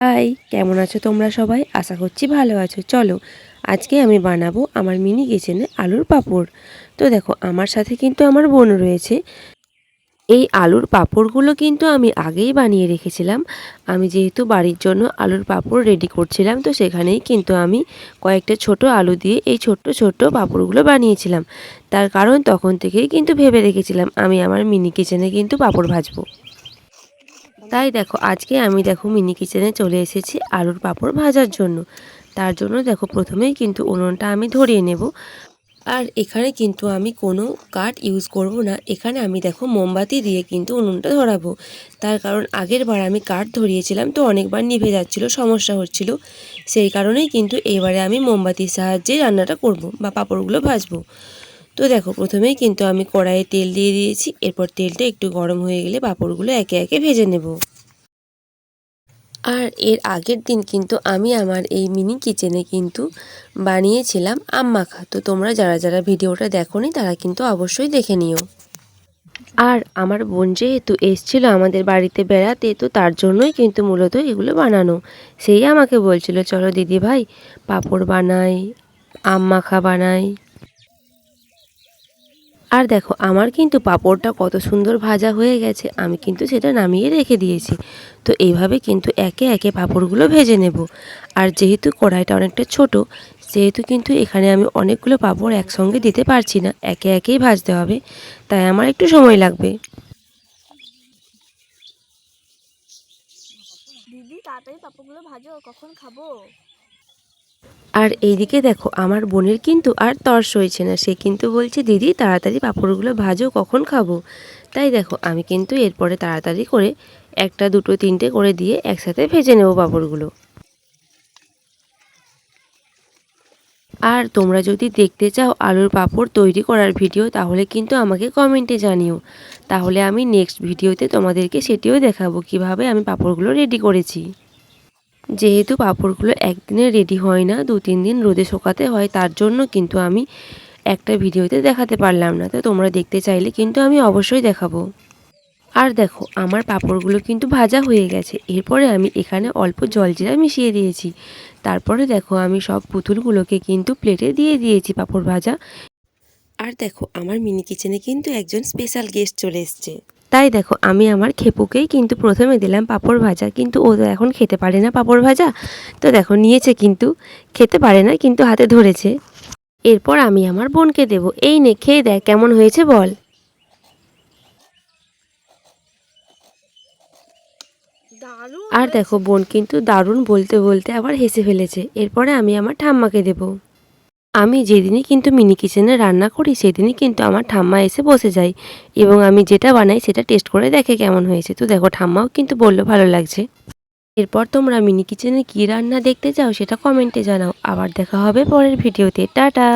High, কেমন আছো তোমরা সবাই? আশা করছি ভালো আছো। চলো আজকে আমি বানাবো আমার মিনি কিচেনে আলুর পাঁপড়। তো দেখো আমার সাথে কিন্তু আমার বোন রয়েছে। এই আলুর পাঁপড়গুলো কিন্তু আমি আগেই বানিয়ে রেখেছিলাম। আমি যেহেতু বাড়ির জন্য আলুর পাঁপড় রেডি করছিলাম, তো সেখানেই কিন্তু আমি কয়েকটা ছোট আলু দিয়ে এই ছোট্ট ছোট্ট পাঁপড়গুলো বানিয়েছিলাম। তার কারণ তখন থেকেই কিন্তু ভেবে রেখেছিলাম আমি আমার মিনি কিচেনে কিন্তু পাঁপড় ভাজবো। তাই দেখো আজকে আমি মিনি কিচেনে চলে এসেছি আলুর পাঁপড় ভাজার জন্য। তার জন্য দেখো প্রথমেই কিন্তু উনুনটা আমি ধরিয়ে নেব। আর এখানে কিন্তু আমি কোনো কাঠ ইউজ করব না, এখানে আমি দেখো মোমবাতি দিয়ে কিন্তু উনুনটা ধরাবো। তার কারণ আগের বার আমি কাঠ ধরিয়েছিলাম, তো অনেকবার নিভে যাচ্ছিলো, সমস্যা হচ্ছিল। সেই কারণেই কিন্তু এবারে আমি মোমবাতির সাহায্যে রান্নাটা করব বা পাঁপড়গুলো ভাজবো। তো দেখো প্রথমেই কিন্তু আমি কড়াইয়ে তেল দিয়ে দিয়েছি। এরপর তেলটা একটু গরম হয়ে গেলে পাঁপড়গুলো একে একে ভেজে নেব। আর এর আগের দিন কিন্তু আমি আমার এই মিনি কিচেনে কিন্তু বানিয়েছিলাম আম মাখা। তো তোমরা যারা যারা ভিডিওটা দেখোনি তারা কিন্তু অবশ্যই দেখে নিও। আর আমার বোন যেহেতু এসছিল আমাদের বাড়িতে বেড়াতে, তো তার জন্যই কিন্তু মূলত এগুলো বানানো। সেই আমাকে বলছিল চলো দিদি ভাই পাঁপড় বানাই, আম মাখা বানাই। আর দেখো আমার কিন্তু পাঁপড়টা কত সুন্দর ভাজা হয়ে গেছে, আমি কিন্তু সেটা নামিয়ে রেখে দিয়েছি। তো এইভাবে কিন্তু একে একে পাঁপড়গুলো ভেজে নেব। আর যেহেতু কড়াইটা অনেকটা ছোট, সেহেতু কিন্তু এখানে আমি অনেকগুলো পাঁপড় একসঙ্গে দিতে পারছি না, একে একেই ভাজতে হবে, তাই আমার একটু সময় লাগবে। দিদি তাড়াতাড়ি পাঁপড়গুলো ভাজো, কখন খাবো? আর এইদিকে দেখো আমার বোনের কিন্তু আর তর সইছে না, সে কিন্তু বলছে দিদি তাড়াতাড়ি পাঁপড়গুলো ভাজো, কখন খাবো। তাই দেখো আমি কিন্তু এরপরে তাড়াতাড়ি করে একটা দুটো তিনটে করে দিয়ে একসাথে ভেজে নেব পাঁপড়গুলো। আর তোমরা যদি দেখতে চাও আলুর পাঁপড় তৈরি করার ভিডিও, তাহলে কিন্তু আমাকে কমেন্টে জানিও, তাহলে আমি নেক্সট ভিডিওতে তোমাদেরকে সেটিও দেখাবো কিভাবে আমি পাঁপড়গুলো রেডি করেছি। যেহেতু পাঁপড়গুলো একদিনে রেডি হয় না, 2-3 দিন রোদে শুকাতে হয়, তার জন্য কিন্তু আমি একটা ভিডিওতে দেখাতে পারলাম না। তো তোমরা দেখতে চাইলে কিন্তু আমি অবশ্যই দেখাবো। আর দেখো আমার পাঁপড়গুলো কিন্তু ভাজা হয়ে গেছে। এরপরে আমি এখানে অল্প জলজিরা মিশিয়ে দিয়েছি। তারপরে দেখো আমি সব পুতুলগুলোকে কিন্তু প্লেটে দিয়ে দিয়েছি পাঁপড় ভাজা। আর দেখো আমার মিনি কিচেনে কিন্তু একজন স্পেশাল গেস্ট চলে এসছে। তাই দেখো আমি আমার খেপুকেই কিন্তু প্রথমে দিলাম পাঁপড় ভাজা, কিন্তু ও তো এখন খেতে পারে না পাঁপড় ভাজা। তো দেখো নিয়েছে, কিন্তু খেতে পারে না, কিন্তু হাতে ধরেছে। এরপর আমি আমার বোনকে দেবো, এই নে খেয়ে দেখ কেমন হয়েছে বল। দারুণ আর দেখো হয়েছে। বোন কিন্তু দারুণ বলতে বলতে আবার হেসে ফেলেছে। এরপরে আমি আমার ঠাম্মাকে দেব। আমি যেদিনই কিন্তু মিনি কিচেনে রান্না করি সেদিনই কিন্তু আমার ঠাম্মা এসে বসে যায় এবং আমি যেটা বানাই সেটা টেস্ট করে দেখে কেমন হয়েছে। তো দেখো ঠাম্মাও কিন্তু বললো ভালো লাগছে। এরপর তোমরা মিনি কিচেনে কী রান্না দেখতে চাও সেটা কমেন্টে জানাও। আবার দেখা হবে পরের ভিডিওতে। টাটা।